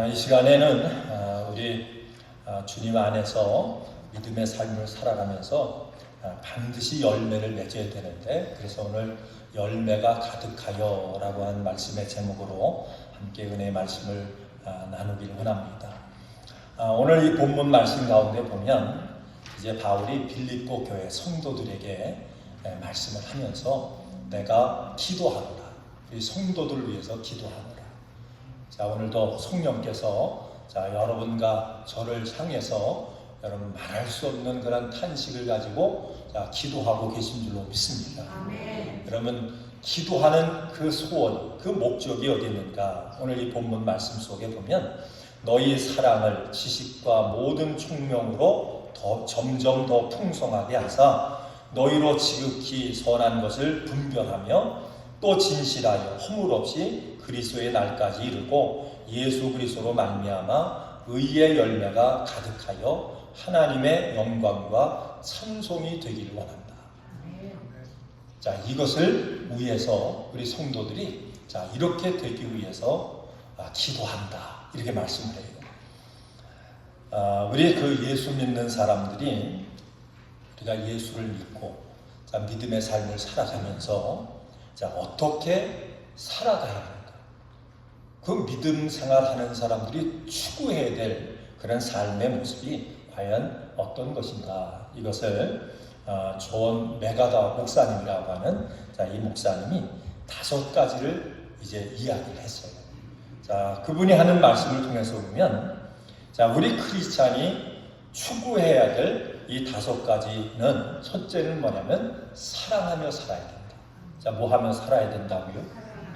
이 시간에는 우리 주님 안에서 믿음의 삶을 살아가면서 반드시 열매를 맺어야 되는데, 그래서 오늘 열매가 가득하여 라고 하는 말씀의 제목으로 함께 은혜의 말씀을 나누기를 원합니다. 오늘 이 본문 말씀 가운데 보면 이제 바울이 빌립보 교회 성도들에게 말씀을 하면서 내가 기도하노라, 이 성도들을 위해서 기도하노라. 자, 오늘도 성령께서 여러분과 저를 향해서 여러분 말할 수 없는 그런 탄식을 가지고 기도하고 계신 줄로 믿습니다. 아멘. 여러분 기도하는 그 소원, 그 목적이 어디 있는가? 오늘 이 본문 말씀 속에 보면 너희 사랑을 지식과 모든 총명으로 점점 더 풍성하게 하사 너희로 지극히 선한 것을 분별하며 또 진실하여 허물 없이 그리스도의 날까지 이르고 예수 그리스도로 말미암아 의의 열매가 가득하여 하나님의 영광과 찬송이 되기를 원한다. 자, 이것을 위해서 우리 성도들이 이렇게 되기 위해서 기도한다, 이렇게 말씀을 해요. 우리 그 예수 믿는 사람들이 우리가 예수를 믿고 믿음의 삶을 살아가면서 어떻게 살아가야 하는가? 그 믿음 생활하는 사람들이 추구해야 될 그런 삶의 모습이 과연 어떤 것인가? 이것을 존 메가더 목사님이라고 하는 이 목사님이 5가지를 이제 이야기를 했어요. 그분이 하는 말씀을 통해서 보면 우리 크리스찬이 추구해야 될 이 5가지는, 첫째는 뭐냐면 사랑하며 살아야 된다. 뭐 하며 살아야 된다고요?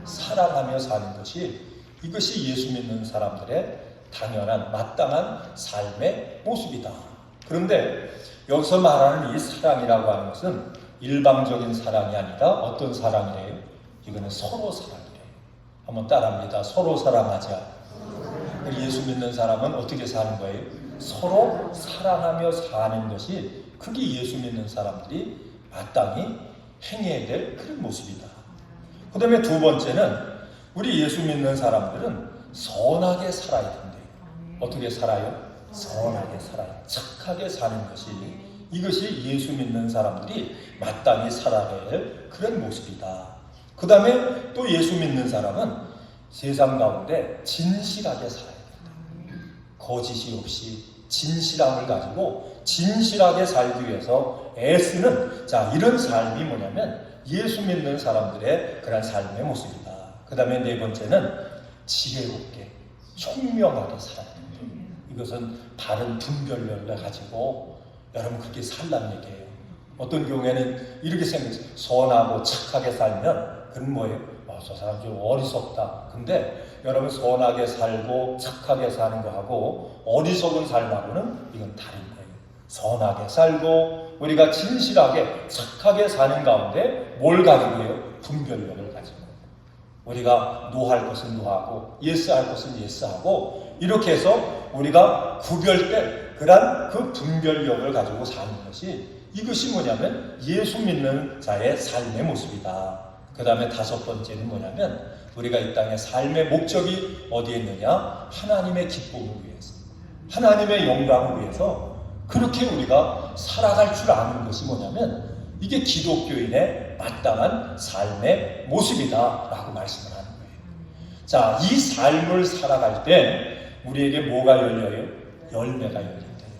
사랑하며 사는 것이, 이것이 예수 믿는 사람들의 당연한 마땅한 삶의 모습이다. 그런데 여기서 말하는 이 사랑이라고 하는 것은 일방적인 사랑이 아니라 어떤 사랑이래요? 이거는 서로 사랑이래요. 한번 따라합니다. 서로 사랑하자. 예수 믿는 사람은 어떻게 사는 거예요? 서로 사랑하며 사는 것이, 그게 예수 믿는 사람들이 마땅히 행해야 될 그런 모습이다. 그 다음에 2번째는 우리 예수 믿는 사람들은 선하게 살아야 된대요. 어떻게 살아요? 선하게 살아요. 착하게 사는 것이, 이것이 예수 믿는 사람들이 마땅히 살아야 될 그런 모습이다. 그 다음에 또 예수 믿는 사람은 세상 가운데 진실하게 살아야 된다. 거짓이 없이 진실함을 가지고 진실하게 살기 위해서 애쓰는, 이런 삶이 뭐냐면 예수 믿는 사람들의 그런 삶의 모습이다. 그 다음에 4번째는 지혜롭게 총명하게 살아야 된다. 이것은 바른 분별력을 가지고 여러분 그렇게 살라는 얘기예요. 어떤 경우에는 이렇게 생겼어요. 선하고 착하게 살면 그건 뭐예요? 저 사람 좀 어리석다. 근데 여러분 선하게 살고 착하게 사는 거하고 어리석은 삶하고는 이건 다른 거예요. 선하게 살고 우리가 진실하게 착하게 사는 가운데 뭘 가지고 해요? 분별력을 가지고. 우리가 노할 것은 노하고 예스할 것은 예스하고, 이렇게 해서 우리가 구별될 그런 그 분별력을 가지고 사는 것이, 이것이 뭐냐면 예수 믿는 자의 삶의 모습이다. 그 다음에 5번째는 뭐냐면 우리가 이 땅의 삶의 목적이 어디에 있느냐? 하나님의 기쁨을 위해서, 하나님의 영광을 위해서 그렇게 우리가 살아갈 줄 아는 것이 뭐냐면 이게 기독교인의 마땅한 삶의 모습이다 라고 말씀을 하는 거예요. 이 삶을 살아갈 때 우리에게 뭐가 열려요? 열매가 열린대요.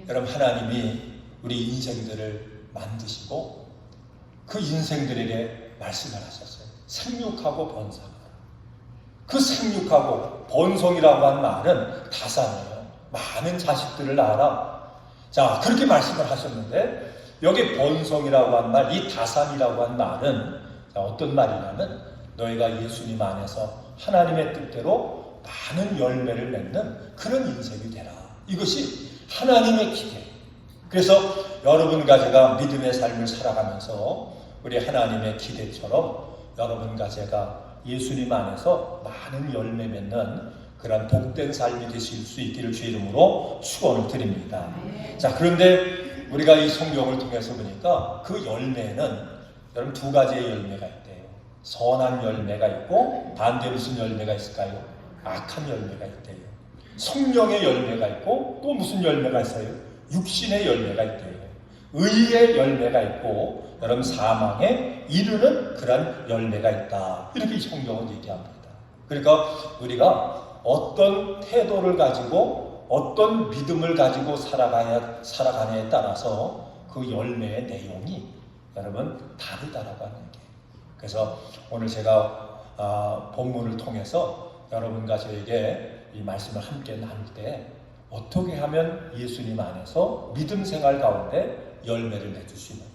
여러분, 하나님이 우리 인생들을 만드시고 그 인생들에게 말씀을 하셨어요. 생육하고 번성하라. 그 생육하고 번성이라고 하는 말은 다산이에요. 많은 자식들을 낳아라. 그렇게 말씀을 하셨는데, 여기 번성이라고 한 말, 이 다산이라고 한 말은 어떤 말이냐면 너희가 예수님 안에서 하나님의 뜻대로 많은 열매를 맺는 그런 인생이 되라. 이것이 하나님의 기대. 그래서 여러분과 제가 믿음의 삶을 살아가면서 우리 하나님의 기대처럼 여러분과 제가 예수님 안에서 많은 열매 맺는 그런 복된 삶이 되실 수 있기를 주의 이름으로 축원을 드립니다. 그런데 우리가 이 성경을 통해서 보니까 그 열매는 여러분 2가지의 열매가 있대요. 선한 열매가 있고 반대 무슨 열매가 있을까요? 악한 열매가 있대요. 성령의 열매가 있고 또 무슨 열매가 있어요? 육신의 열매가 있대요. 의의 열매가 있고 여러분 사망에 이르는 그런 열매가 있다. 이렇게 성경은 얘기합니다. 그러니까 우리가 어떤 태도를 가지고 어떤 믿음을 가지고 살아가냐에 따라서 그 열매의 내용이 여러분 다르다라고 하는 게. 그래서 오늘 제가 본문을 통해서 여러분과 저에게 이 말씀을 함께 나눌 때 어떻게 하면 예수님 안에서 믿음 생활 가운데 열매를 맺을 수 있는가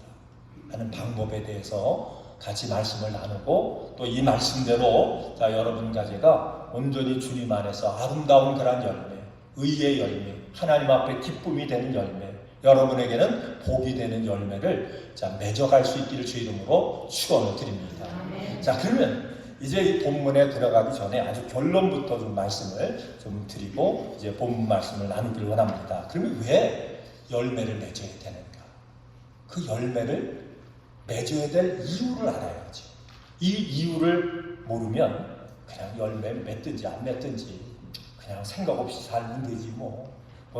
하는 방법에 대해서 같이 말씀을 나누고 또 이 말씀대로 여러분과 제가 온전히 주님 안에서 아름다운 그런 열매, 의의 열매, 하나님 앞에 기쁨이 되는 열매, 여러분에게는 복이 되는 열매를 맺어갈 수 있기를 주 이름으로 축원을 드립니다. 자, 그러면 이제 이 본문에 들어가기 전에 아주 결론부터 좀 말씀을 좀 드리고 이제 본문 말씀을 나누기를 원합니다. 그러면 왜 열매를 맺어야 되는가? 그 열매를 맺어야 될 이유를 알아야지. 이 이유를 모르면 그냥 열매를 맺든지 안 맺든지 그냥 생각 없이 살면 되지 뭐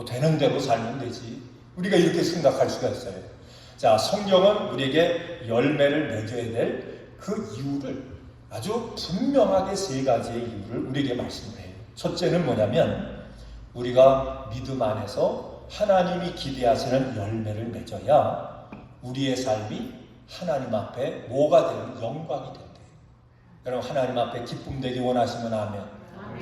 되는 대로 살면 되지. 우리가 이렇게 생각할 수가 있어요. 자, 성경은 우리에게 열매를 맺어야 될 그 이유를 아주 분명하게 세 가지의 이유를 우리에게 말씀을 해요. 첫째는 뭐냐면 우리가 믿음 안에서 하나님이 기대하시는 열매를 맺어야 우리의 삶이 하나님 앞에 뭐가 되는 영광이 된대요. 여러분 하나님 앞에 기쁨 되기 원하시면 아멘.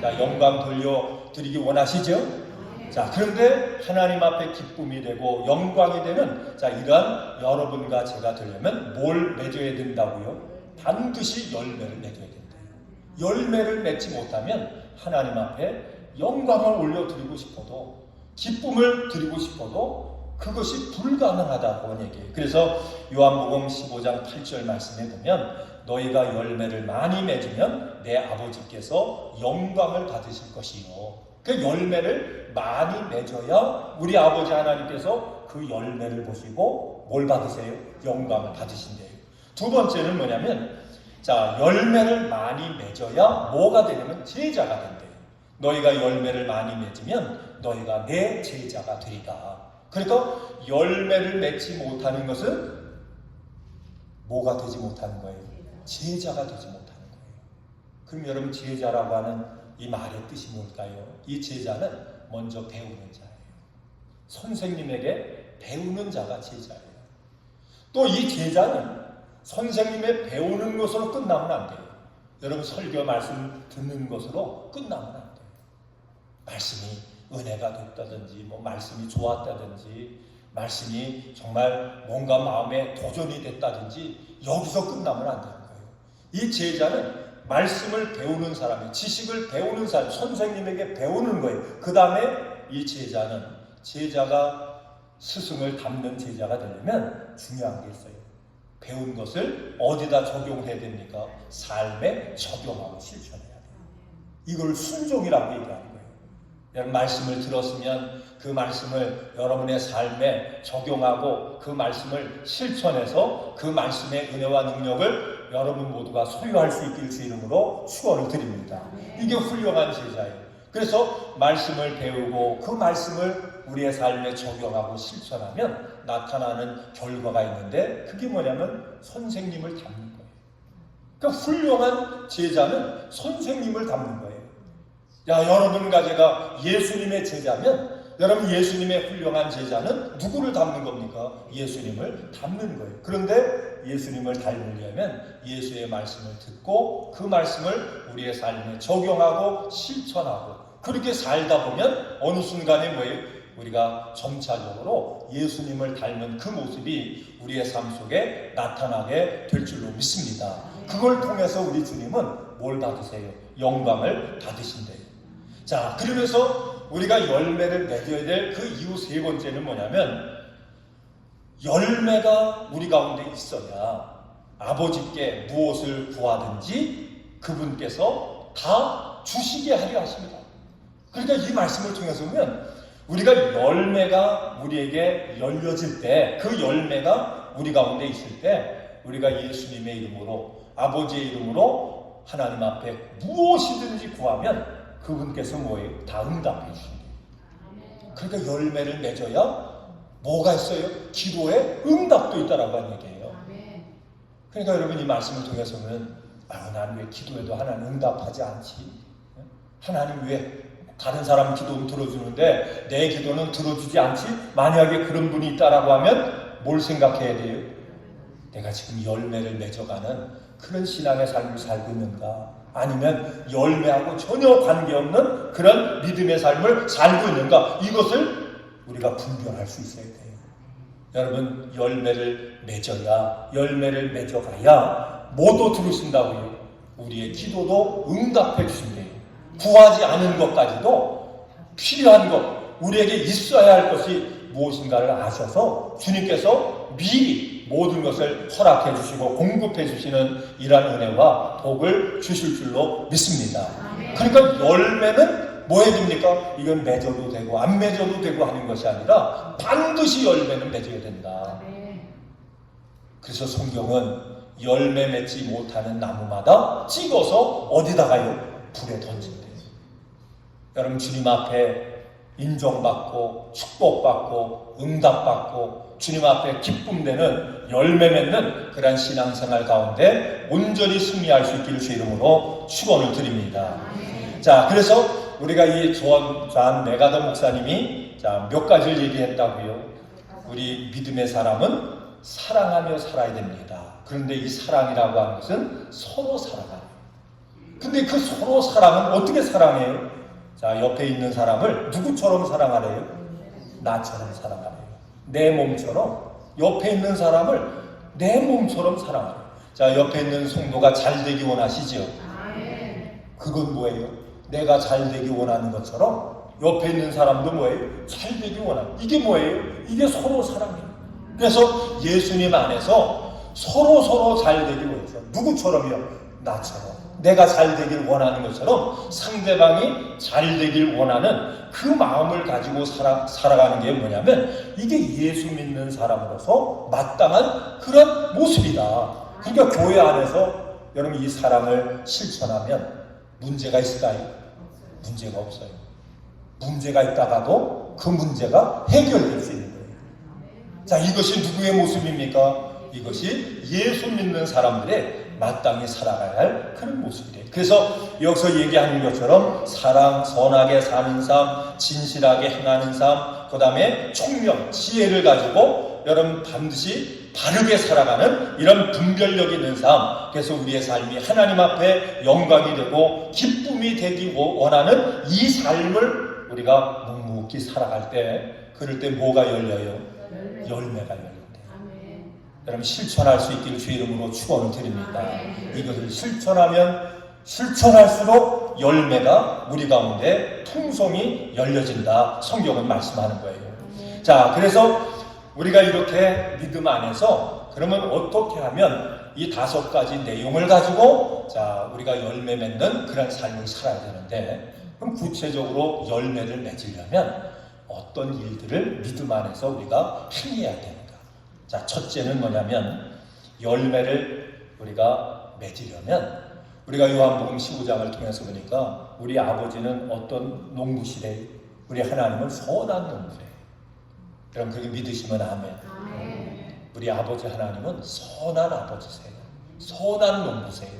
자, 영광 돌려드리기 원하시죠? 자, 그런데 하나님 앞에 기쁨이 되고 영광이 되는 이러한 여러분과 제가 되려면 뭘 맺어야 된다고요? 반드시 열매를 맺어야 된대요. 열매를 맺지 못하면 하나님 앞에 영광을 올려드리고 싶어도 기쁨을 드리고 싶어도 그것이 불가능하다고 얘기해요. 그래서 요한복음 15장 8절 말씀에 보면 너희가 열매를 많이 맺으면 내 아버지께서 영광을 받으실 것이요. 그 열매를 많이 맺어야 우리 아버지 하나님께서 그 열매를 보시고 뭘 받으세요? 영광을 받으신대요. 두 번째는 뭐냐면 열매를 많이 맺어야 뭐가 되냐면 제자가 된대요. 너희가 열매를 많이 맺으면 너희가 내 제자가 되리라. 그러니까 열매를 맺지 못하는 것은 뭐가 되지 못하는 거예요? 제자가 되지 못하는 거예요. 그럼 여러분 제자라고 하는 이 말의 뜻이 뭘까요? 이 제자는 먼저 배우는 자예요. 선생님에게 배우는 자가 제자예요. 또 이 제자는 선생님의 배우는 것으로 끝나면 안 돼요. 여러분 설교 말씀 듣는 것으로 끝나면 안 돼요. 말씀이 은혜가 됐다든지 말씀이 좋았다든지 말씀이 정말 뭔가 마음에 도전이 됐다든지 여기서 끝나면 안 되는 거예요. 이 제자는 말씀을 배우는 사람이 지식을 배우는 사람, 선생님에게 배우는 거예요. 그 다음에 이 제자는 제자가 스승을 닮는 제자가 되려면 중요한 게 있어요. 배운 것을 어디다 적용해야 됩니까? 삶에 적용하고 실천해야 돼요. 이걸 순종이라고 얘기하는 거예요. 여러분 말씀을 들었으면 그 말씀을 여러분의 삶에 적용하고 그 말씀을 실천해서 그 말씀의 은혜와 능력을 여러분 모두가 소유할 수 있기를 주 이름으로 축원을 드립니다. 이게 훌륭한 제자예요. 그래서 말씀을 배우고 그 말씀을 우리의 삶에 적용하고 실천하면 나타나는 결과가 있는데 그게 뭐냐면 선생님을 닮는 거예요. 그러니까 훌륭한 제자는 선생님을 닮는 거예요. 여러분과 제가 예수님의 제자면 여러분 예수님의 훌륭한 제자는 누구를 닮는 겁니까? 예수님을 닮는 거예요. 그런데 예수님을 닮으려면 예수의 말씀을 듣고 그 말씀을 우리의 삶에 적용하고 실천하고 그렇게 살다 보면 어느 순간에 뭐예요? 우리가 점차적으로 예수님을 닮은 그 모습이 우리의 삶 속에 나타나게 될 줄로 믿습니다. 그걸 통해서 우리 주님은 뭘 받으세요? 영광을 받으신대요. 자, 그러면서 우리가 열매를 맺어야 될 그 이유 세 번째는 뭐냐면 열매가 우리 가운데 있어야 아버지께 무엇을 구하든지 그분께서 다 주시게 하려 하십니다. 그러니까 이 말씀을 통해서 보면 우리가 열매가 우리에게 열려질 때 그 열매가 우리 가운데 있을 때 우리가 예수님의 이름으로 아버지의 이름으로 하나님 앞에 무엇이든지 구하면 그분께서 뭐예요? 다 응답해 주십니다. 그러니까 열매를 맺어야 뭐가 있어요? 기도에 응답도 있다라고 하는 얘기예요. 그러니까 여러분 이 말씀을 통해서는 난 왜 기도해도 하나님 응답하지 않지? 하나님 왜 다른 사람 기도는 들어주는데 내 기도는 들어주지 않지? 만약에 그런 분이 있다라고 하면 뭘 생각해야 돼요? 내가 지금 열매를 맺어가는 그런 신앙의 삶을 살고 있는가? 아니면 열매하고 전혀 관계없는 그런 믿음의 삶을 살고 있는가? 이것을 우리가 분별할 수 있어야 돼요. 여러분 열매를 맺어가야 뭐도 들으신다고요? 우리의 기도도 응답해 주신대요. 구하지 않은 것까지도 필요한 것, 우리에게 있어야 할 것이 무엇인가를 아셔서 주님께서 미리 모든 것을 허락해 주시고 공급해 주시는 이러한 은혜와 복을 주실 줄로 믿습니다. 그러니까 열매는 뭐 해야 됩니까? 이건 맺어도 되고 안 맺어도 되고 하는 것이 아니라 반드시 열매는 맺어야 된다. 그래서 성경은 열매 맺지 못하는 나무마다 찍어서 어디다가요? 불에 던진대요. 여러분 주님 앞에 인정받고 축복받고 응답받고 주님 앞에 기쁨되는 열매 맺는 그러한 신앙생활 가운데 온전히 승리할 수 있기를 주 이름으로 축원을 드립니다. 자, 그래서 우리가 이 존 메가더 목사님이 몇 가지를 얘기했다고요. 우리 믿음의 사람은 사랑하며 살아야 됩니다. 그런데 이 사랑이라고 하는 것은 서로 사랑하는. 근데 그 서로 사랑은 어떻게 사랑해요? 자, 옆에 있는 사람을 누구처럼 사랑하래요? 나처럼 사랑하래요. 내 몸처럼. 옆에 있는 사람을 내 몸처럼 사랑하래요. 자, 옆에 있는 성도가 잘 되기 원하시죠? 그건 뭐예요? 내가 잘 되기 원하는 것처럼 옆에 있는 사람도 뭐예요? 잘 되기 원하는. 이게 뭐예요? 이게 서로 사랑이에요. 그래서 예수님 안에서 서로 잘 되기 원해서 누구처럼요? 나처럼. 내가 잘 되길 원하는 것처럼 상대방이 잘 되길 원하는 그 마음을 가지고 살아가는 게 뭐냐면 이게 예수 믿는 사람으로서 마땅한 그런 모습이다. 그러니까 교회 안에서 여러분 이 사랑을 실천하면 문제가 있을까요? 문제가 없어요. 문제가 있다가도 그 문제가 해결될 수 있는 거예요. 자, 이것이 누구의 모습입니까? 이것이 예수 믿는 사람들의 마땅히 살아가야 할 그런 모습이래요. 그래서 여기서 얘기하는 것처럼 사랑, 선하게 사는 삶, 진실하게 행하는 삶, 그 다음에 총명, 지혜를 가지고 여러분 반드시 바르게 살아가는 이런 분별력 있는 삶. 그래서 우리의 삶이 하나님 앞에 영광이 되고 기쁨이 되기 원하는 이 삶을 우리가 묵묵히 살아갈 때 그럴 때 뭐가 열려요? 열매가 열려요. 여러분 실천할 수 있기를 주의 이름으로 축원을 드립니다. 이것을 실천하면 실천할수록 열매가 우리 가운데 풍성이 열려진다. 성경은 말씀하는 거예요. 자, 그래서 우리가 이렇게 믿음 안에서 그러면 어떻게 하면 이 5가지 내용을 가지고 자 우리가 열매 맺는 그런 삶을 살아야 되는데 그럼 구체적으로 열매를 맺으려면 어떤 일들을 믿음 안에서 우리가 행해야 되는가? 자, 첫째는 뭐냐면 열매를 우리가 맺으려면 우리가 요한복음 15장을 통해서 보니까 우리 아버지는 어떤 농부시래요? 우리 하나님은 선한 농부래요. 여러분 그렇게 믿으시면 아멘. 우리 아버지 하나님은 선한 아버지세요. 선한 농부세요.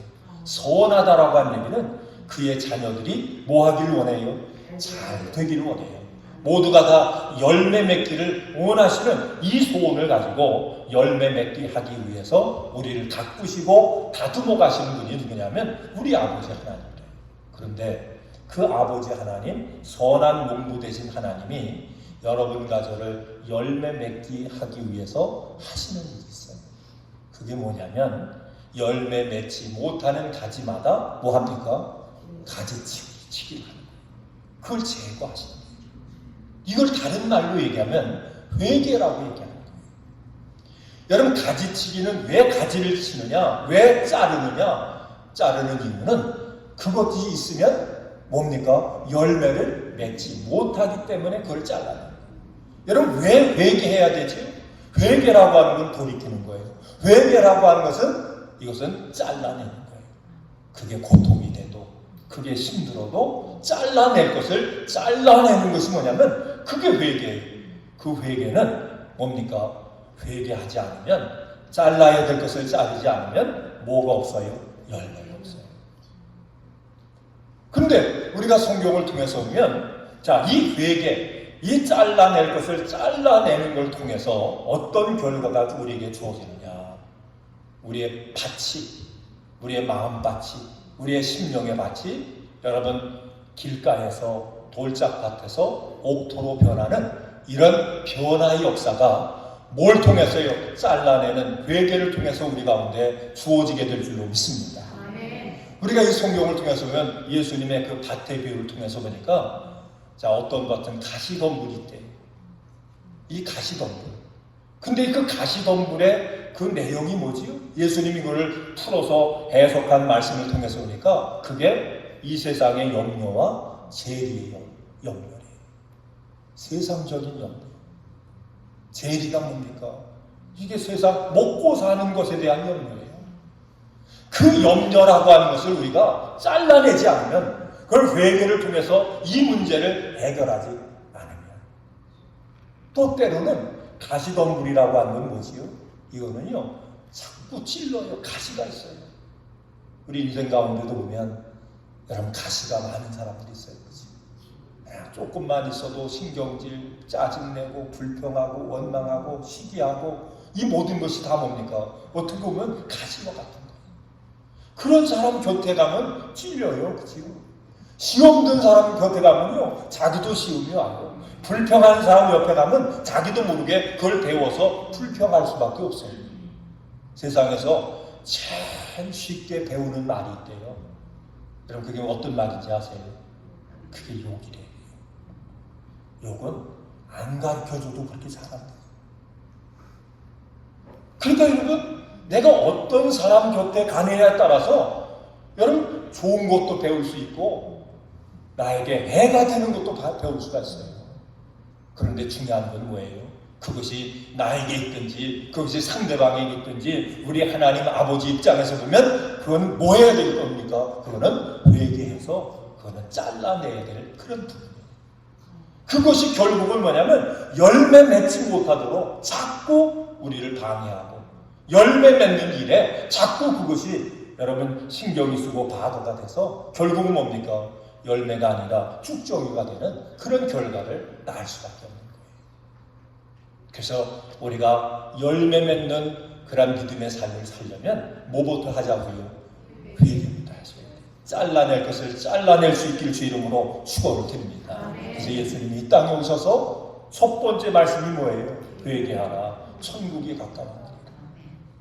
선하다라고 하는 얘기는 그의 자녀들이 뭐 하길 원해요? 잘 되길 원해요. 모두가 다 열매 맺기를 원하시는 이 소원을 가지고 열매 맺기 하기 위해서 우리를 가꾸시고 다듬어 가시는 분이 누구냐면 우리 아버지 하나님이래요. 그런데 그 아버지 하나님, 선한 농부 되신 하나님이 여러분과 저를 열매 맺기 하기 위해서 하시는 일이 있어요. 그게 뭐냐면 열매 맺지 못하는 가지마다 뭐 합니까? 가지치기를 합니다. 그걸 제거하시는 거예요. 이걸 다른 말로 얘기하면 회개라고 얘기하는 거예요. 여러분 가지치기는 왜 가지를 치느냐? 왜 자르느냐? 자르는 이유는 그것이 있으면 뭡니까? 열매를 맺지 못하기 때문에 그걸 잘라요. 여러분 왜 회개해야 되죠? 회개라고 하는 건 돌이키는 거예요. 회개라고 하는 것은 이것은 잘라내는 거예요. 그게 고통이 돼도 그게 힘들어도 잘라낼 것을 잘라내는 것이 뭐냐면 그게 회개예요. 그 회개는 뭡니까? 회개하지 않으면, 잘라야 될 것을 자르지 않으면 뭐가 없어요? 열매가 없어요. 그런데 우리가 성경을 통해서 보면, 자, 이 회개, 이 잘라낼 것을 잘라내는 걸 통해서 어떤 결과가 우리에게 주어지느냐? 우리의 밭이, 우리의 마음밭이, 우리의 심령의 밭이 여러분 길가에서 돌짝밭에서 옥토로 변하는 이런 변화의 역사가 뭘 통해서요? 잘라내는 회개를 통해서 우리 가운데 주어지게 될 줄로 믿습니다. 우리가 이 성경을 통해서 보면 예수님의 그 밭의 비유를 통해서 보니까, 자, 어떤 밭은 가시덤불이 있대요. 이 가시덤불. 근데 그 가시덤불의 그 내용이 뭐지요? 예수님이 이거를 풀어서 해석한 말씀을 통해서 보니까 그게 이 세상의 염려와 재리의 염려예요. 세상적인 염려. 재리가 뭡니까? 이게 세상 먹고 사는 것에 대한 염려예요. 그 염려라고 하는 것을 우리가 잘라내지 않으면, 그걸 회개를 통해서 이 문제를 해결하지 않으면, 또 때로는 가시덤불이라고 하는 건 뭐지요? 이거는요, 자꾸 찔러요. 가시가 있어요. 우리 인생 가운데도 보면 여러분 가시가 많은 사람들이 있어요. 그치? 조금만 있어도 신경질, 짜증내고 불평하고 원망하고 시기하고, 이 모든 것이 다 뭡니까? 어떻게 보면 가시와 같은 거예요. 그런 사람 곁에 가면 찔려요. 그치요? 시험 든 사람 곁에 가면요, 자기도 시험이 와요. 불평하는 사람 옆에 가면 자기도 모르게 그걸 배워서 불평할 수밖에 없어요. 세상에서 제일 쉽게 배우는 말이 있대요. 여러분 그게 어떤 말인지 아세요? 그게 욕이래요. 욕은 안 가르쳐줘도 그렇게 잘한다. 그러니까 여러분, 내가 어떤 사람 곁에 가느냐에 따라서 여러분 좋은 것도 배울 수 있고 나에게 해가 되는 것도 배울 수가 있어요. 그런데 중요한 건 뭐예요? 그것이 나에게 있든지 그것이 상대방에게 있든지 우리 하나님 아버지 입장에서 보면 그건 뭐 해야 될 겁니까? 그거는 회개해서 그거는 잘라내야 될 그런 부분이에요. 그것이 결국은 뭐냐면 열매 맺지 못하도록 자꾸 우리를 방해하고, 열매 맺는 일에 자꾸 그것이 여러분 신경이 쓰고 바도가 돼서 결국은 뭡니까? 열매가 아니라 쭉정이가 되는 그런 결과를 낳을 수밖에 없는 거예요. 그래서 우리가 열매 맺는 그런 믿음의 삶을 살려면 뭐부터 하자고요? 회개부터 하셔야 돼요. 잘라낼 것을 잘라낼 수 있기를 주 이름으로 축원을 드립니다. 그래서 예수님이 이 땅에 오셔서 첫 번째 말씀이 뭐예요? 회개하라. 천국이 가까웠다.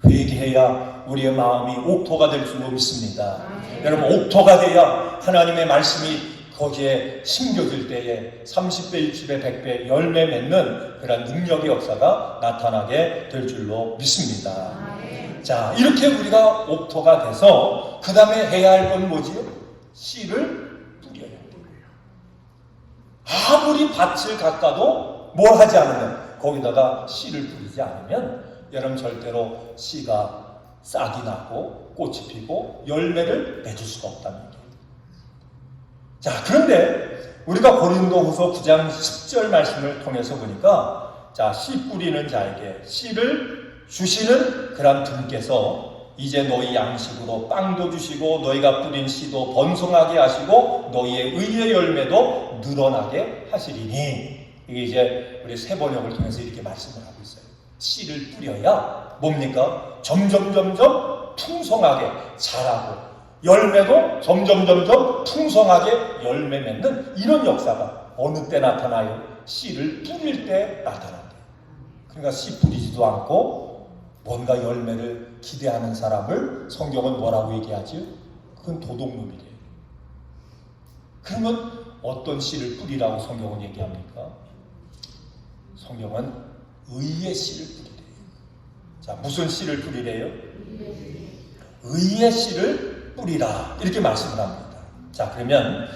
회개해야 우리의 마음이 옥토가 될 줄로 믿습니다. 여러분 옥토가 돼야 하나님의 말씀이 거기에 심겨질 때에 30배, 60배, 100배 열매 맺는 그런 능력의 역사가 나타나게 될 줄로 믿습니다. 자, 이렇게 우리가 옥토가 돼서 그 다음에 해야 할 건 뭐지요? 씨를 뿌려야 돼요. 아무리 밭을 깎아도 뭘 하지 않으면, 거기다가 씨를 뿌리지 않으면 여러분 절대로 씨가 싹이 나고 꽃이 피고 열매를 맺을 수가 없다는 얘기예요. 자, 그런데 우리가 고린도후서 9장 10절 말씀을 통해서 보니까, 자, 씨 뿌리는 자에게 씨를 주시는 그런 분께서 이제 너희 양식으로 빵도 주시고 너희가 뿌린 씨도 번성하게 하시고 너희의 의의 열매도 늘어나게 하시리니, 이게 이제 우리 세번역을 통해서 이렇게 말씀을 하고 있어요. 씨를 뿌려야 뭡니까? 점점 풍성하게 자라고 열매도 점점 풍성하게 열매 맺는 이런 역사가 어느 때 나타나요? 씨를 뿌릴 때 나타난대요. 그러니까 씨 뿌리지도 않고 뭔가 열매를 기대하는 사람을 성경은 뭐라고 얘기하죠? 그건 도둑놈이래요. 그러면 어떤 씨를 뿌리라고 성경은 얘기합니까? 성경은 의의 씨를 뿌리래요. 자, 무슨 씨를 뿌리래요? 의의 씨를 뿌리라, 이렇게 말씀을 합니다. 자, 그러면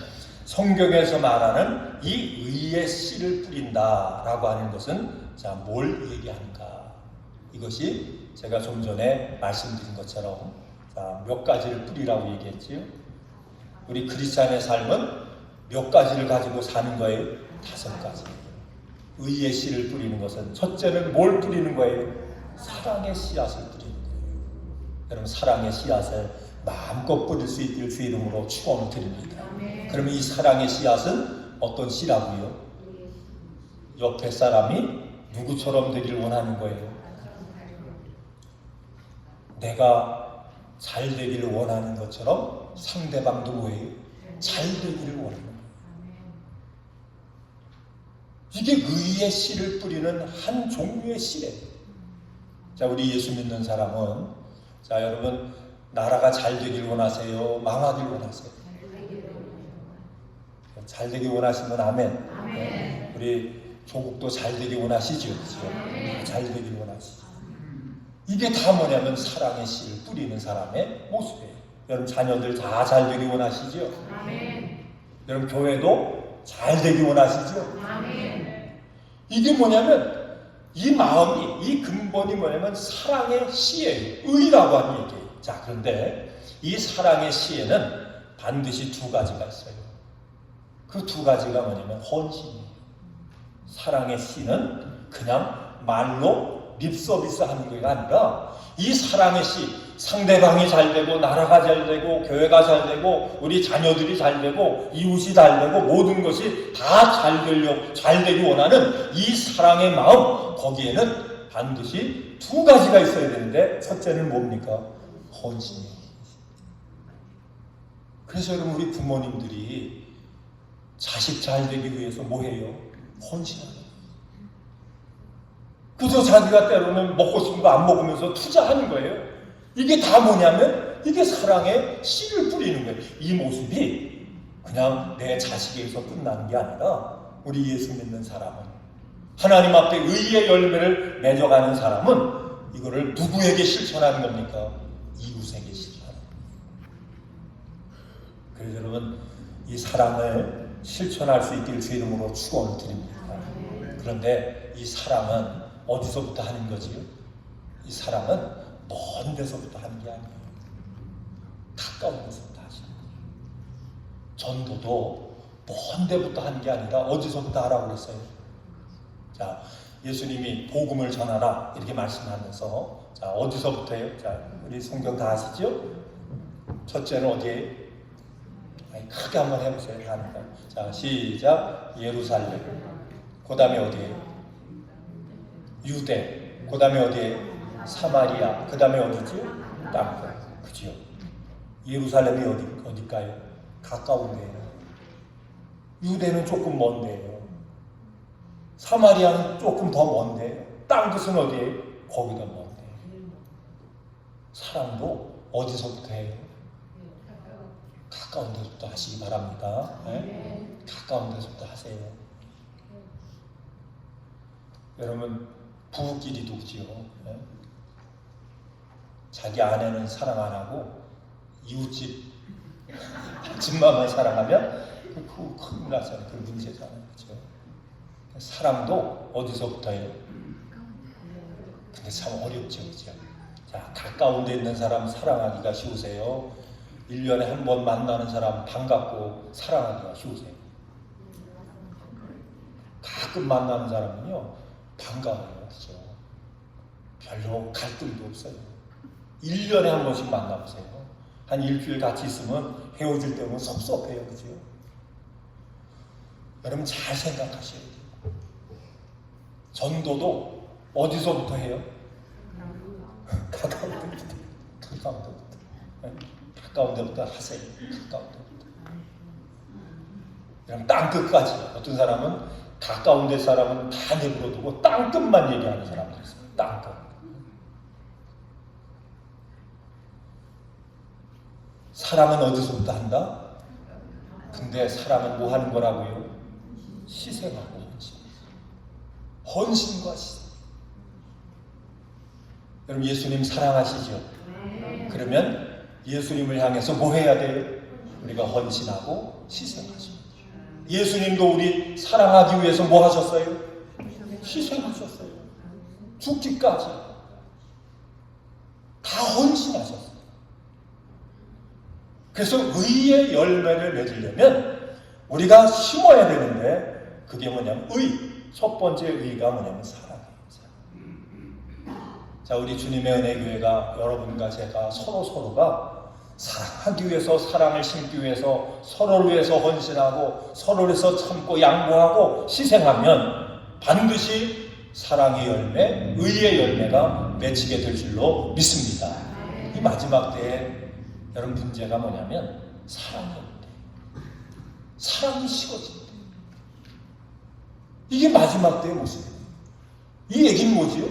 성경에서 말하는 이 의의 씨를 뿌린다라고 하는 것은, 자, 뭘 얘기하는가? 이것이 제가 좀 전에 말씀드린 것처럼, 자, 몇 가지를 뿌리라고 얘기했지요? 우리 크리스찬의 삶은 몇 가지를 가지고 사는 거예요? 5가지. 의의 씨를 뿌리는 것은 첫째는 뭘 뿌리는 거예요? 사랑의 씨앗을 뿌리는 거예요. 여러분 사랑의 씨앗을 마음껏 뿌릴 수 있길 주 이름으로 축원을 드립니다. 그러면 이 사랑의 씨앗은 어떤 씨라고요? 옆에 사람이 누구처럼 되길 원하는 거예요? 내가 잘 되기를 원하는 것처럼 상대방도 뭐예요? 잘 되기를 원하는 거예요. 이게 의의 씨를 뿌리는 한 종류의 씨래요. 자, 우리 예수 믿는 사람은, 자, 여러분, 나라가 잘 되길 원하세요? 망하길 원하세요? 잘 되길 원하시면 아멘. 네. 우리 조국도 잘 되길 원하시죠? 그렇죠? 잘 되길 원하시죠. 이게 다 뭐냐면 사랑의 씨를 뿌리는 사람의 모습이에요. 여러분 자녀들 다 잘 되길 원하시죠? 여러분 교회도 잘 되길 원하시죠? 이게 뭐냐면 이 마음이, 이 근본이 뭐냐면 사랑의 씨예요. 의라고 하는 얘기예요. 자, 그런데 이 사랑의 씨에는 반드시 2가지가 있어요. 그 2가지가 뭐냐면 헌신이에요. 사랑의 씨는 그냥 말로 립서비스 하는 게 아니라 이 사랑의 씨, 상대방이 잘 되고 나라가 잘 되고 교회가 잘 되고 우리 자녀들이 잘 되고 이웃이 잘 되고 모든 것이 다 잘 되기 원하는 이 사랑의 마음, 거기에는 반드시 2가지가 있어야 되는데 첫째는 뭡니까? 헌신이에요. 그래서 여러분 우리 부모님들이 자식 잘 되기 위해서 뭐 해요? 헌신하는 거예요. 그래서 자기가 때로는 먹고 싶은 거 안 먹으면서 투자하는 거예요. 이게 다 뭐냐면 이게 사랑의 씨를 뿌리는 거예요. 이 모습이 그냥 내 자식에서 끝나는 게 아니라 우리 예수 믿는 사람은, 하나님 앞에 의의 열매를 맺어가는 사람은 이거를 누구에게 실천하는 겁니까? 이웃에게 실천하는 거예요. 그래서 여러분 이 사랑을 실천할 수 있기를 주 이름으로 축원을 드립니다. 그런데 이 사랑은 어디서부터 하는 거지요? 이 사랑은 먼 데서부터 하는 게 아니에요. 가까운 데서부터 하시는 거예요. 전도도 먼 데부터 하는 게 아니라 어디서부터 하라고 그랬어요? 자, 예수님이 복음을 전하라 이렇게 말씀하면서 자, 어디서부터 해요? 자, 우리 성경 다 아시죠? 첫째는 어디에요? 크게 한번 해보세요. 자, 시작. 예루살렘. 그 다음에 어디에요? 유대. 그 다음에 어디에요? 사마리아. 그 다음에 어디지요? 땅끝. 그죠? 예루살렘이 어딜까요? 가까운 데예요. 유대는 조금 먼 데예요. 사마리아는 조금 더 먼 데예요. 땅끝은 어디예요? 거기도 먼 데예요. 사랑도 어디서부터 해요? 가까운 데서부터 하시기 바랍니다. 네? 가까운 데서부터 하세요. 여러분 부부끼리도 그지요. 네? 자기 아내는 사랑 안 하고 이웃집 집마만 사랑하면 그 큰일 나잖아요. 그 문제잖아요. 그렇죠? 사랑도 어디서부터 해요? 근데 참 어렵죠. 그렇죠? 자, 가까운 데 있는 사람 사랑하기가 쉬우세요? 1년에 한 번 만나는 사람 반갑고 사랑하기가 쉬우세요? 가끔 만나는 사람은요 반가워요. 그렇죠? 별로 갈등도 없어요. 1년에 한 번씩 만나보세요. 한 일주일 같이 있으면 헤어질 때면 섭섭해요. 그죠? 여러분 잘 생각하셔야 돼요. 전도도 어디서부터 해요? 가까운 데부터. 가까운 데부터. 네? 가까운 데부터 하세요. 가까운 데부터. 그럼 땅끝까지. 어떤 사람은 가까운 데 사람은 다 내버려두고 땅끝만 얘기하는 사람들이 있어요. 땅끝. 사랑은 어디서부터 한다? 근데 사랑은 뭐 하는 거라고요? 희생하고 헌신. 헌신과 희생. 여러분 예수님 사랑하시죠? 그러면 예수님을 향해서 뭐 해야 돼요? 우리가 헌신하고 희생하죠. 예수님도 우리 사랑하기 위해서 뭐 하셨어요? 희생하셨어요. 죽기까지 다 헌신하셨어요. 그래서 의의 열매를 맺으려면 우리가 심어야 되는데 그게 뭐냐면 첫 번째 의가 뭐냐면 사랑이에요. 자, 우리 주님의 은혜교회가 여러분과 제가 서로가 사랑하기 위해서, 사랑을 심기 위해서, 서로를 위해서 헌신하고 서로를 위해서 참고 양보하고 희생하면 반드시 사랑의 열매, 의의 열매가 맺히게 될 줄로 믿습니다. 이 마지막 때에 여러분 문제가 뭐냐면 사랑이 없대. 사랑이 식어진대. 이게 마지막 때의 모습이에요. 이 얘기는 뭐지요?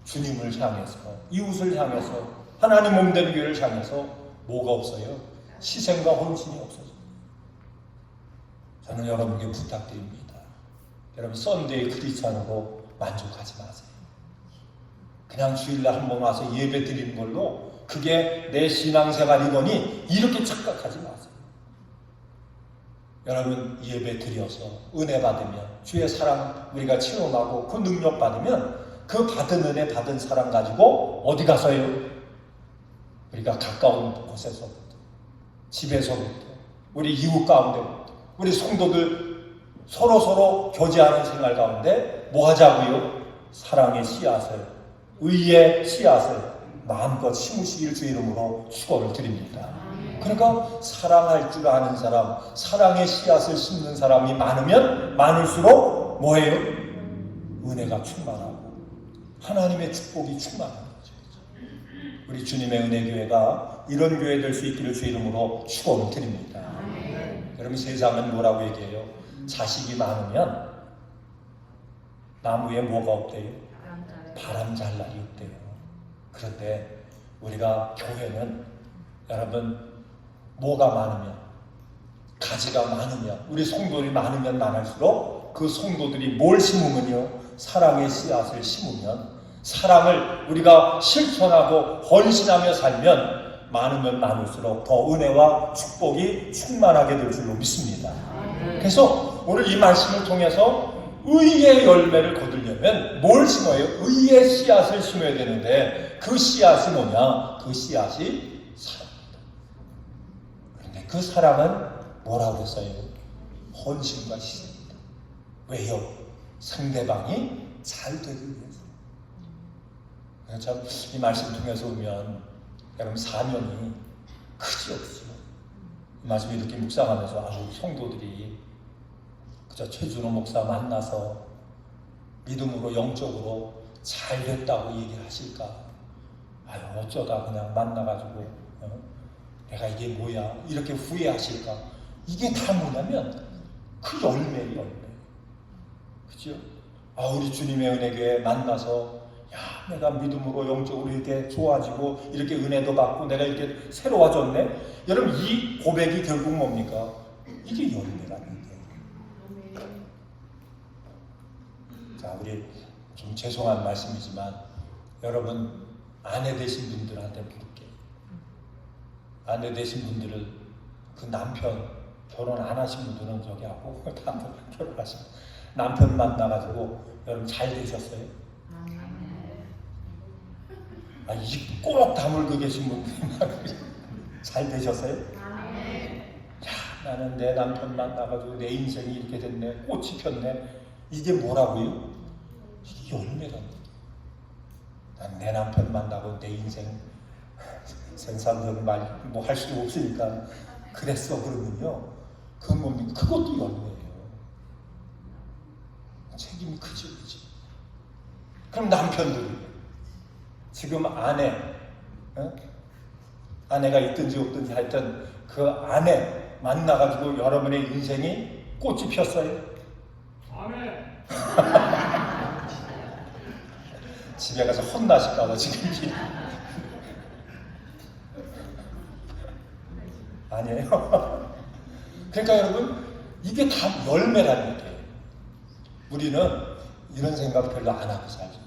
주님을 향해서, 이웃을 향해서, 하나님 몸된 교회를 향해서 뭐가 없어요? 희생과 헌신이 없어져요. 저는 여러분께 부탁드립니다. 여러분 썬데이 크리스찬으로 만족하지 마세요. 그냥 주일날 한번 와서 예배 드리는 걸로 그게 내 신앙생활이거니 이렇게 착각하지 마세요. 여러분 예배 드려서 은혜 받으면 주의 사랑 우리가 체험하고 그 능력 받으면 그 받은 은혜 받은 사랑 가지고 어디 가서요? 우리가 가까운 곳에서부터, 집에서부터, 우리 이웃 가운데부터, 우리 성도들 서로 교제하는 생활 가운데 뭐 하자고요? 사랑의 씨앗을, 의의 씨앗을 마음껏 심으시길 주 이름으로 축원을 드립니다. 그러니까 사랑할 줄 아는 사람, 사랑의 씨앗을 심는 사람이 많으면 많을수록 뭐예요? 은혜가 충만하고 하나님의 축복이 충만한 거죠. 우리 주님의 은혜교회가 이런 교회 될 수 있기를 주 이름으로 축원을 드립니다. 여러분 세상은 뭐라고 얘기해요? 자식이 많으면 나무에 뭐가 없대요? 바람 잘 날이 없대요. 그런데 우리가 교회는 여러분 뭐가 많으면, 가지가 많으면, 우리 성도들이 많으면 많을수록 그 성도들이 뭘 심으면요? 사랑의 씨앗을 심으면, 사랑을 우리가 실천하고 헌신하며 살면 많으면 많을수록 더 은혜와 축복이 충만하게 될 줄로 믿습니다. 그래서 오늘 이 말씀을 통해서 의의 열매를 거두려면 뭘 심어요? 의의 씨앗을 심어야 되는데 그 씨앗이 뭐냐? 그 씨앗이 사랑입니다. 그런데 그 사랑은 뭐라고 했어요? 헌신과 희생입니다. 왜요? 상대방이 잘 되기 위해서. 참 이 말씀 통해서 보면 여러분 사명이 크지 없죠. 이 말씀 이렇게 묵상하면서 아주 성도들이 그저 최준호 목사 만나서 믿음으로 영적으로 잘 됐다고 얘기를 하실까? 아유 어쩌다 그냥 만나가지고 내가 이게 뭐야 이렇게 후회하실까? 이게 다 뭐냐면 그 열매예요, 열매. 그죠? 아 우리 주님의 은혜교회 만나서 야 내가 믿음으로 영적으로 이렇게 좋아지고 이렇게 은혜도 받고 내가 이렇게 새로워졌네. 여러분 이 고백이 결국 뭡니까? 이게 열매라는 거예요. 자 우리 좀 죄송한 말씀이지만 여러분 아내 되신 분들한테 물을게요. 아내 되신 분들은 그 남편 결혼 안 하신 분들은 저기 하고 다 결혼하시고 남편 만나가지고 여러분 잘 되셨어요? 아, 입 꼭 다물고 계신 분들이 잘 되셨어요? 야, 나는 내 남편 만나가지고 내 인생이 이렇게 됐네, 꽃이 폈네. 이게 뭐라고요? 이게 열매라는 거예요. 난 내 남편 만나고 내 인생 생산적인 말 뭐 할 수도 없으니까 그랬어 그러면요. 그건 뭡니까? 그것도 열매예요. 책임이 크지, 그지? 그럼 남편들이 지금 아내가 있든지 없든지 하여튼 그 아내 만나가지고 여러분의 인생이 꽃이 폈어요? 아멘. 집에 가서 혼나실까봐 지금 아니에요. 그러니까 여러분 이게 다 열매라는 거예요. 우리는 이런 생각 별로 안 하고 살죠.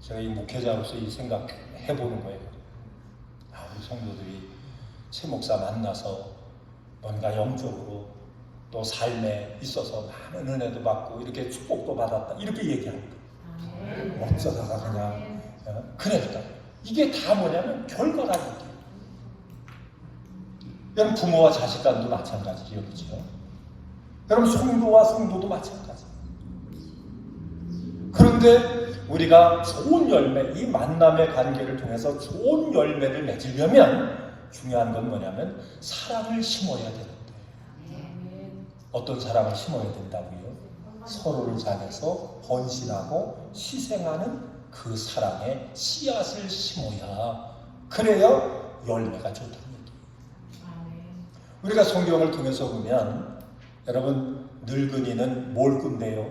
제가 이 목회자로서 이 생각 해보는 거예요. 아, 우리 성도들이 최 목사 만나서 뭔가 영적으로 또 삶에 있어서 많은 은혜도 받고 이렇게 축복도 받았다 이렇게 얘기합니다. 어쩌다가 그냥 그러니까 이게 다 뭐냐면 결과라는 게. 여러분 부모와 자식 간도 마찬가지죠. 그렇죠? 여러분 성도와 성도도 마찬가지. 그런데 우리가 좋은 열매, 이 만남의 관계를 통해서 좋은 열매를 맺으려면 중요한 건 뭐냐면 사랑을 심어야 되는데 어떤 사랑을 심어야 된다고요? 서로를 향해서 헌신하고 희생하는 그 사랑의 씨앗을 심어야 그래야 열매가 좋다는 얘기예요. 우리가 성경을 통해서 보면 여러분 늙은이는 뭘 꾼대요?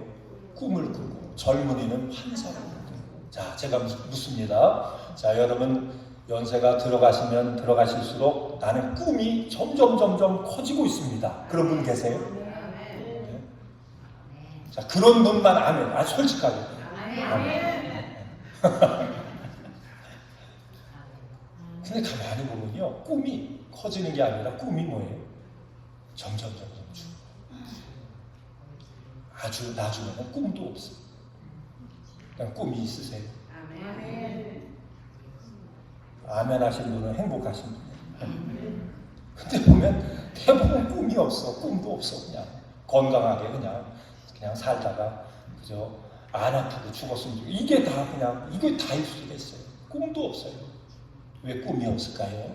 꿈을 꾸고 젊은이는 환상을 꾼대요. 자, 제가 묻습니다. 자, 여러분 연세가 들어가시면 들어가실수록 나는 꿈이 점점 커지고 있습니다. 그런 분 계세요? 네. 자, 그런 분만 아멘. 솔직하게. 아멘. 근데 가만히 보면요, 꿈이 커지는 게 아니라 꿈이 뭐예요? 점점 줄어. 아주 나중에는 꿈도 없어. 그냥 꿈이 있으세요. 아멘 하신 분은 행복하신 분이에요. 근데 보면 대부분 꿈이 없어. 꿈도 없어. 그냥 건강하게 그냥 살다가 그죠? 안 아프고 죽었으면 이게 다 그냥 이게 다일 수가 있어요. 꿈도 없어요. 왜 꿈이 없을까요?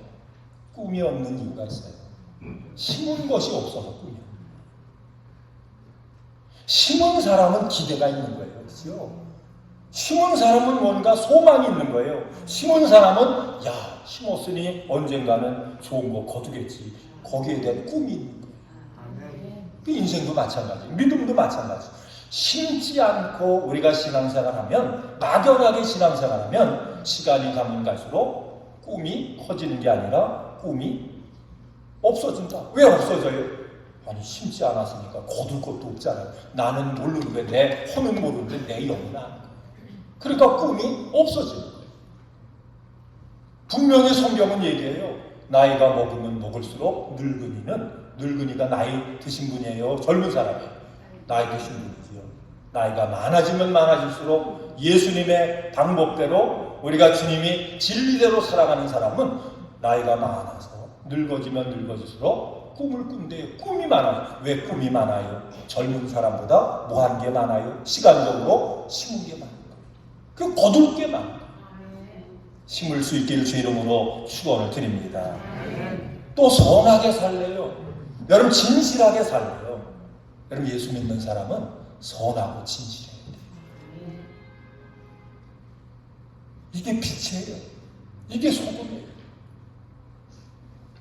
꿈이 없는 이유가 있어요. 심은 것이 없어서 꿈이. 심은 사람은 기대가 있는 거예요. 그렇죠? 심은 사람은 뭔가 소망이 있는 거예요. 심은 사람은 야, 심었으니 언젠가는 좋은 거 거두겠지. 거기에 대한 꿈이 있는 거예요. 그 인생도 마찬가지, 믿음도 마찬가지. 심지 않고 우리가 신앙생활하면, 막연하게 신앙생활하면 시간이 가면 갈수록 꿈이 커지는 게 아니라 꿈이 없어진다. 왜 없어져요? 아니 심지 않았으니까 거둘 것도 없잖아요. 나는 모르는데 내 혼은 모르는데 내 영은 아는 거예요. 그러니까 꿈이 없어지는 거예요. 분명히 성경은 얘기해요. 나이가 먹으면 먹을수록 늙은이가 나이 드신 분이에요? 젊은 사람이에요? 나이 드신 분이지요. 나이가 많아지면 많아질수록 예수님의 방법대로 우리가 주님이 진리대로 살아가는 사람은 나이가 많아서 늙어지면 늙어질수록 꿈을 꾼대요. 꿈이 많아요. 왜 꿈이 많아요? 젊은 사람보다 뭐 한 게 많아요? 시간적으로 심은 게 많아요. 그 거둘 게 많아요. 심을 수 있기를 주 이름으로 축원을 드립니다. 또 선하게 살래요. 여러분 진실하게 살래요. 여러분 예수 믿는 사람은 선하고 진실해야 돼요. 이게 빛이에요. 이게 소금이에요.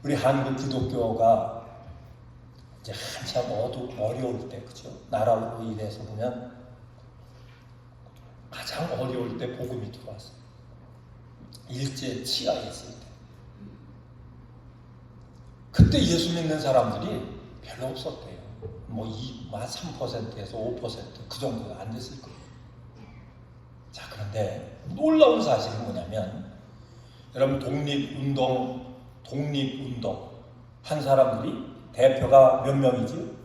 우리 한국 기독교가 이제 한참 어려울 때, 그죠? 나라로 인해서 보면 가장 어려울 때 복음이 들어왔어요. 일제 치하에 있을 때. 그때 예수 믿는 사람들이 별로 없었대요. 뭐 3%에서 5% 그 정도가 안 됐을 거예요. 자, 그런데 놀라운 사실이 뭐냐면 여러분 독립운동 한 사람들이 대표가 몇 명이지?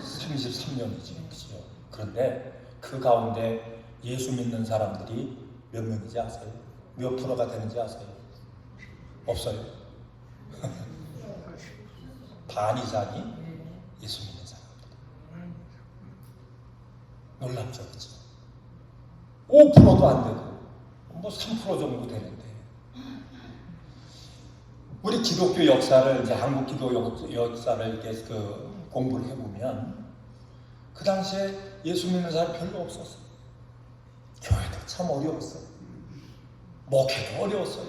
33명이지. 그죠? 그런데 그 가운데 예수 믿는 사람들이 몇 명인지 아세요? 몇 프로가 되는지 아세요? 없어요. 반 이상이 예수 믿는 사람들. 놀랍죠, 그렇죠? 5%도 안 되고 뭐 3% 정도 되는데 우리 기독교 역사를 이제 한국 기독 역사를 이렇게 공부를 해보면 그 당시에 예수 믿는 사람 별로 없었어요. 교회도 참 어려웠어요. 목회도 어려웠어요.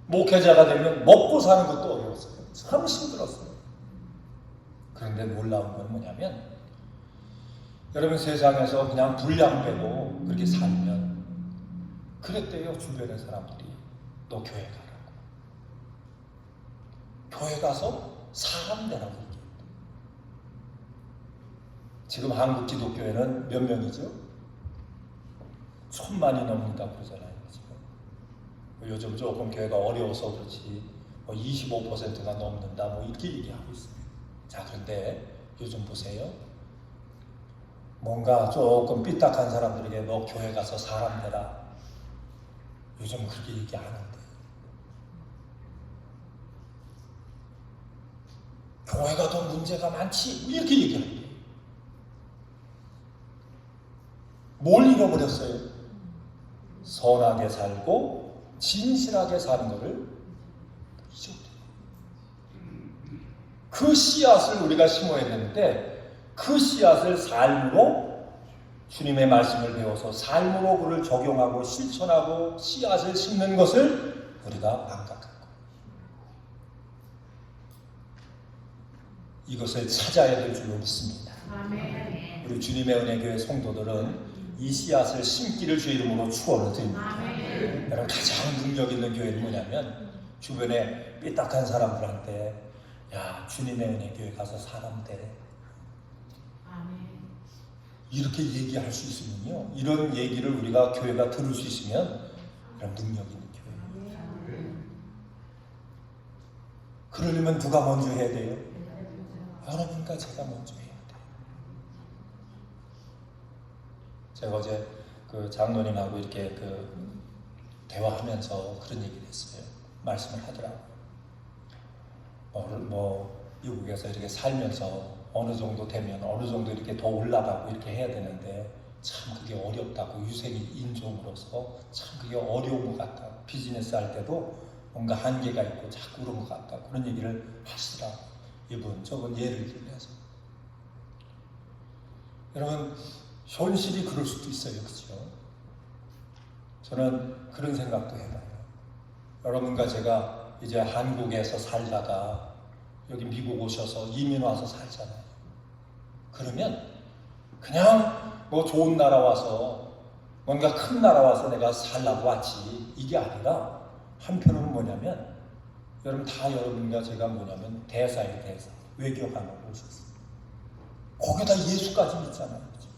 목회자가 되면 먹고 사는 것도 어려웠어요. 참 힘들었어요. 그런데 놀라운 건 뭐냐면 여러분 세상에서 그냥 불량 빼고 그렇게 살면 그랬대요. 주변의 사람들이 너 교회 가라고. 교회 가서 사람 되라고 얘기해요. 지금 한국 기독교회는 몇 명이죠? 1000만이 넘는다 그러잖아요. 지금. 요즘 조금 교회가 어려워서 그렇지 25%가 넘는다 뭐 이렇게 얘기하고 있어요. 자, 그런데 요즘 보세요. 뭔가 조금 삐딱한 사람들에게 너 교회 가서 사람 되라. 요즘 그렇게 얘기 안 한대. 교회가 더 문제가 많지 이렇게 얘기하는데 뭘 잃어버렸어요? 선하게 살고 진실하게 사는 것을 잊어버려요. 그 씨앗을 우리가 심어야 되는데 그 씨앗을 삶으로 주님의 말씀을 배워서 삶으로 그를 적용하고 실천하고 씨앗을 심는 것을 우리가 망각한 거예요. 이것을 찾아야 될 줄로 믿습니다. 아멘. 우리 주님의 은혜교회 성도들은 이 씨앗을 심기를 주의 이름으로 축원을 드립니다. 아멘. 여러분 가장 능력 있는 교회는 뭐냐면 주변에 삐딱한 사람들한테 야 주님의 은혜교회 가서 사람 돼. 이렇게 얘기할 수 있으면요. 이런 얘기를 우리가 교회가 들을 수 있으면 그럼 능력 있는 교회예요. 그러려면 누가 먼저 해야 돼요? 여러분과 제가 먼저 해야 돼요. 제가 어제 그 장로님하고 이렇게 대화하면서 그런 얘기를 했어요. 말씀을 하더라고요. 미국에서 이렇게 살면서 어느 정도 되면 어느 정도 이렇게 더 올라가고 이렇게 해야 되는데 참 그게 어렵다고 유생인 인종으로서 참 그게 어려운 것 같다. 비즈니스 할 때도 뭔가 한계가 있고 자꾸 그런 것 같다. 그런 얘기를 하시더라고요. 이분 저건 예를 들면서 여러분 현실이 그럴 수도 있어요. 그렇죠? 저는 그런 생각도 해봐요. 여러분과 제가 이제 한국에서 살다가 여기 미국 오셔서 이민 와서 살잖아요. 그러면 그냥 뭐 좋은 나라 와서 뭔가 큰 나라 와서 내가 살라고 왔지 이게 아니라 한편으로는 뭐냐면 여러분 다 여러분과 제가 뭐냐면 대사예요. 대사 외교관으로 오셨어요. 거기다 예수까지 믿잖아요. 그렇죠?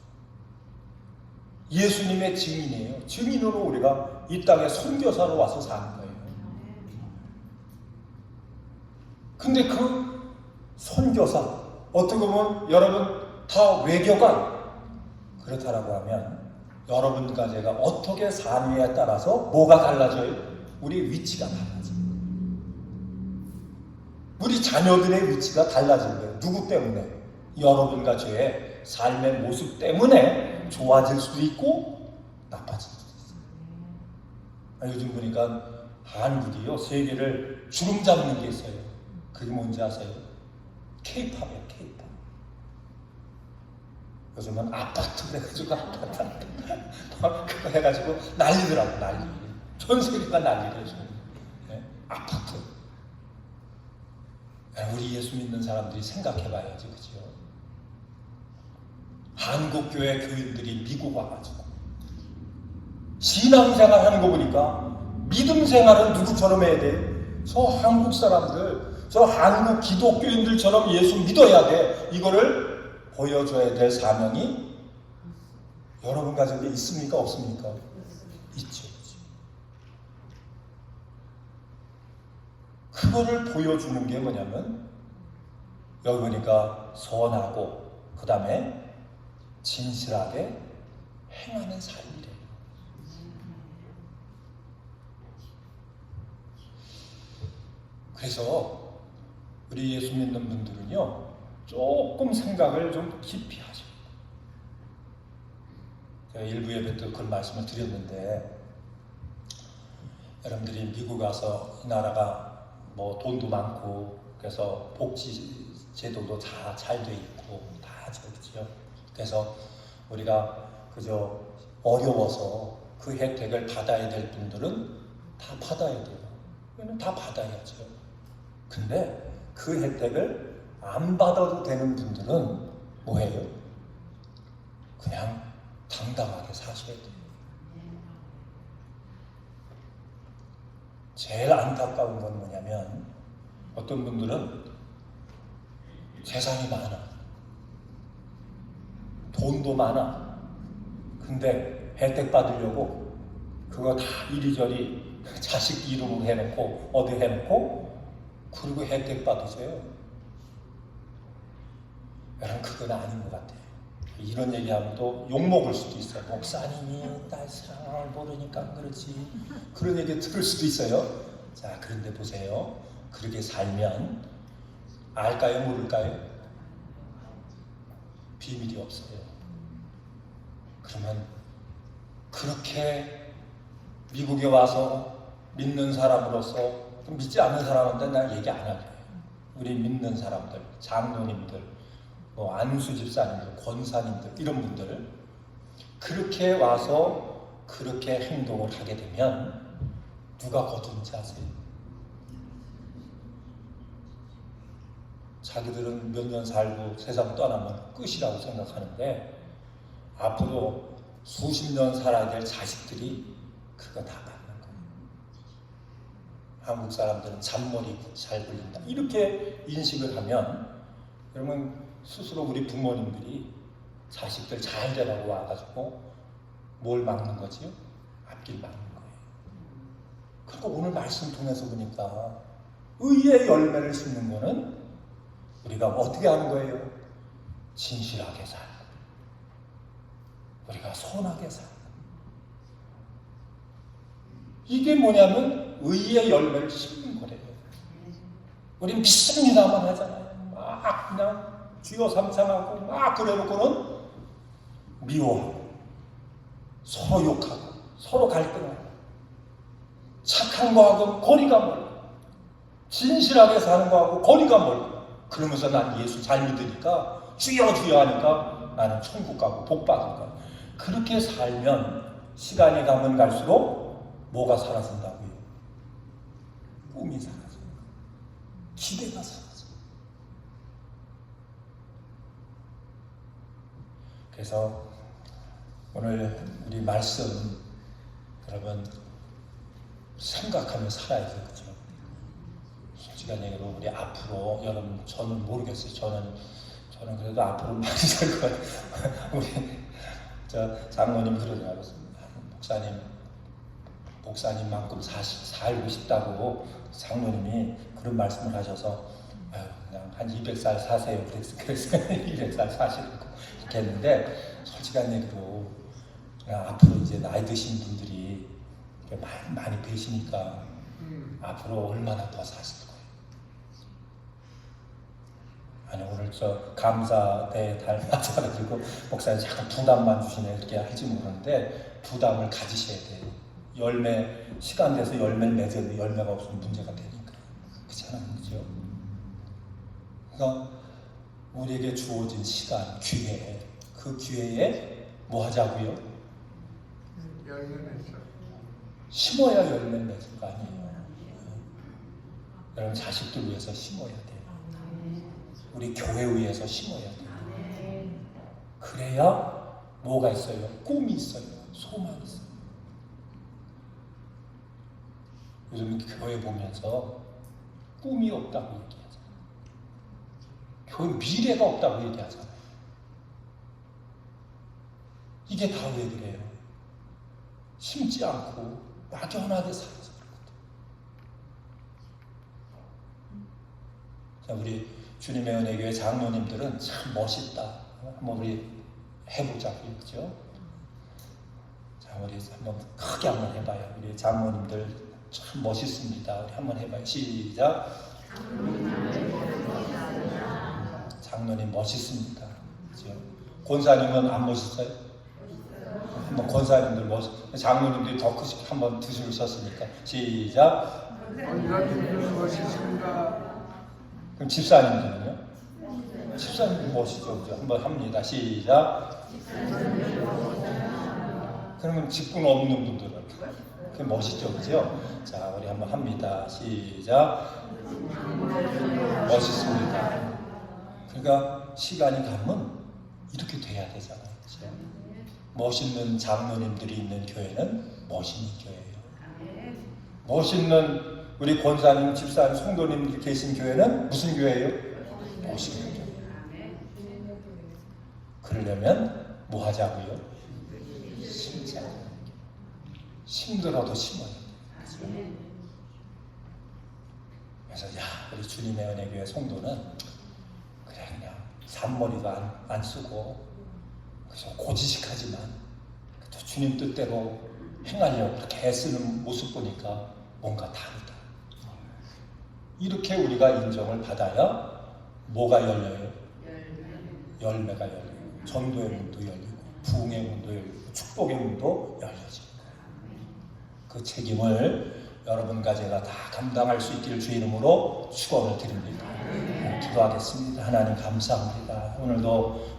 예수님의 증인이에요. 증인으로 우리가 이 땅에 선교사로 와서 사는 거예요. 근데 그 선교사 어떻게 보면 여러분 다 외교관 그렇다라고 하면 여러분과 제가 어떻게 사느냐에 따라서 뭐가 달라져요? 우리 위치가 달라져요. 우리 자녀들의 위치가 달라진 거예요. 누구 때문에? 여러분과 저의 삶의 모습 때문에 좋아질 수도 있고 나빠질 수도 있어요. 요즘 보니까 한국이요 세계를 주름 잡는 게 있어요. 그게 뭔지 아세요? K-팝이에요. K-팝. 요즘은 아파트 해가지고 아파트 그거 해가지고 난리더라고. 난리. 전 세계가 난리래요. 네? 아파트. 우리 예수 믿는 사람들이 생각해봐야지, 그죠? 한국교회 교인들이 미국 와가지고 신앙생활 하는 거 보니까 믿음 생활은 누구처럼 해야 돼? 저 한국 사람들, 저 한국 기독교인들처럼 예수 믿어야 돼. 이거를 보여줘야 될 사명이 여러분 가정에 있습니까? 없습니까? 있죠. 그거를 보여주는 게 뭐냐면 여기 보니까 선하고 그 다음에 진실하게 행하는 삶이래요. 그래서 우리 예수 믿는 분들은요 조금 생각을 좀 깊이 하죠. 제가 일부 예배 때 그런 말씀을 드렸는데 여러분들이 미국 와서 이 나라가 뭐 돈도 많고 그래서 복지 제도도 다 잘 돼 있고 다 좋죠. 그래서 우리가 그저 어려워서 그 혜택을 받아야 될 분들은 다 받아야 돼요. 왜냐면 다 받아야죠. 근데 그 혜택을 안 받아도 되는 분들은 뭐해요? 그냥 당당하게 사셔야 돼요. 제일 안타까운 건 뭐냐면 어떤 분들은 재산이 많아, 돈도 많아. 근데 혜택 받으려고 그거 다 이리저리 자식 이름으로 해놓고 어디 해놓고 그리고 혜택 받으세요. 여러분 그건 아닌 것 같아요. 이런 얘기하면 또 욕먹을 수도 있어요. 목사님이 날 사랑을 모르니까 그렇지. 그런 얘기 들을 수도 있어요. 자, 그런데 보세요. 그렇게 살면 알까요? 모를까요? 비밀이 없어요. 그러면 그렇게 미국에 와서 믿는 사람으로서 믿지 않는 사람한테 난 얘기 안 할게요. 우리 믿는 사람들, 장로님들, 뭐 안수 집사님들, 권사님들 이런 분들 그렇게 와서 그렇게 행동을 하게 되면 누가 거두는지 아세요? 자기들은 몇 년 살고 세상 떠나면 끝이라고 생각하는데 앞으로 수십 년 살아야 될 자식들이 그거 다 받는 거예요. 한국 사람들은 잔머리 잘 굴린다. 이렇게 인식을 하면 여러분 스스로 우리 부모님들이 자식들 잘 되라고 와가지고 뭘 막는 거지요? 앞길 막는 거예요. 그러니까 오늘 말씀 통해서 보니까 의의 열매를 심는 거는 우리가 어떻게 하는 거예요? 진실하게 살고 우리가 선하게 살고 이게 뭐냐면 의의 열매를 심는 거래요. 우린 믿습니다만 하잖아요. 막 그냥 주여 삼창하고 막 그래놓고는 미워하고 서로 욕하고 서로 갈등하고 착한 거하고 거리가 멀고 진실하게 사는 거하고 거리가 멀고 그러면서 난 예수 잘 믿으니까 주여 주여 하니까 나는 천국 가고 복 받을 거야. 그렇게 살면 시간이 가면 갈수록 뭐가 사라진다고요? 꿈이 사라져요. 기대가 사라져요. 그래서 오늘 우리 말씀 여러분 생각하며 살아야 되겠죠. 솔직한 얘기로 우리 앞으로 여러분 저는 모르겠어요. 저는 그래도 앞으로 많이 살 것 같아요. 우리 저 장모님 그러더라고요. 목사님만큼 살고 싶다고 장모님이 그런 말씀을 하셔서 그냥 한 200살 사세요. 그래서 200살 사시라고 이렇게 했는데 솔직한 얘기로 앞으로 이제 나이 드신 분들이 많이 되시니까 앞으로 얼마나 더 사실 거예요. 아니 오늘 저 감사대 달 맞아가지고 목사님 잠깐 부담만 주시네 그렇게 할지 모르는데 부담을 가지셔야 돼요. 열매 시간 돼서 열매를 맺어도 열매가 없으면 문제가 되니까 그렇잖아요, 그렇죠? 그러니까 우리에게 주어진 시간, 기회, 그 기회에 뭐 하자고요? 열매 맺어. 심어야 열매를 맺을 거 아니에요. 여러분 자식들 위해서 심어야 돼요. 우리 교회 위해서 심어야 돼요. 그래야 뭐가 있어요? 꿈이 있어요. 소망이 있어요. 요즘 교회 보면서 꿈이 없다고 얘기하잖아요. 교회 미래가 없다고 얘기하잖아요. 이게 다 왜 그래요? 심지 않고 막연하게 살아서 그렇거든요. 자, 우리 주님의 은혜교회 장로님들은 참 멋있다. 한번 우리 해보자고요, 그죠? 자, 우리 한번 크게 한번 해봐요. 우리 장로님들 참 멋있습니다. 우리 한번 해봐요. 시작. 장로님 멋있습니다. 그죠? 권사님은 안 멋있어요? 한번 권사님들 장로님들이 더 크게 한번 드시셨으니까 시작. 권사님들 멋있습니다. 그럼 집사님들은요? 집사님들 멋있죠, 그죠? 한번 합니다. 시작. 그러면 직분 없는 분들은 그게 멋있죠, 그죠? 자, 우리 한번 합니다. 시작. 멋있습니다. 그러니까 시간이 가면 이렇게 돼야 되잖아요, 그죠? 멋있는 장로님들이 있는 교회는 멋있는 교회예요. 멋있는 우리 권사님, 집사님, 성도님들이 계신 교회는 무슨 교회예요? 멋있는 교회예요. 그러려면 뭐 하자고요? 심자. 힘들어도 심어야 돼요. 그래서 우리 주님의 은혜교회 성도는 그래 그냥 잔머리도 안 쓰고 그래서 고지식하지만 또 주님 뜻대로 행하려고 그렇게 애쓰는 모습 보니까 뭔가 다르다. 이렇게 우리가 인정을 받아야 뭐가 열려요? 열매가 열리고 전도의 문도 열리고 부흥의 문도 열리고 축복의 문도 열려집니다. 그 책임을 여러분과 제가 다 감당할 수 있기를 주의 이름으로 축원을 드립니다. 기도하겠습니다. 하나님 감사합니다. 오늘도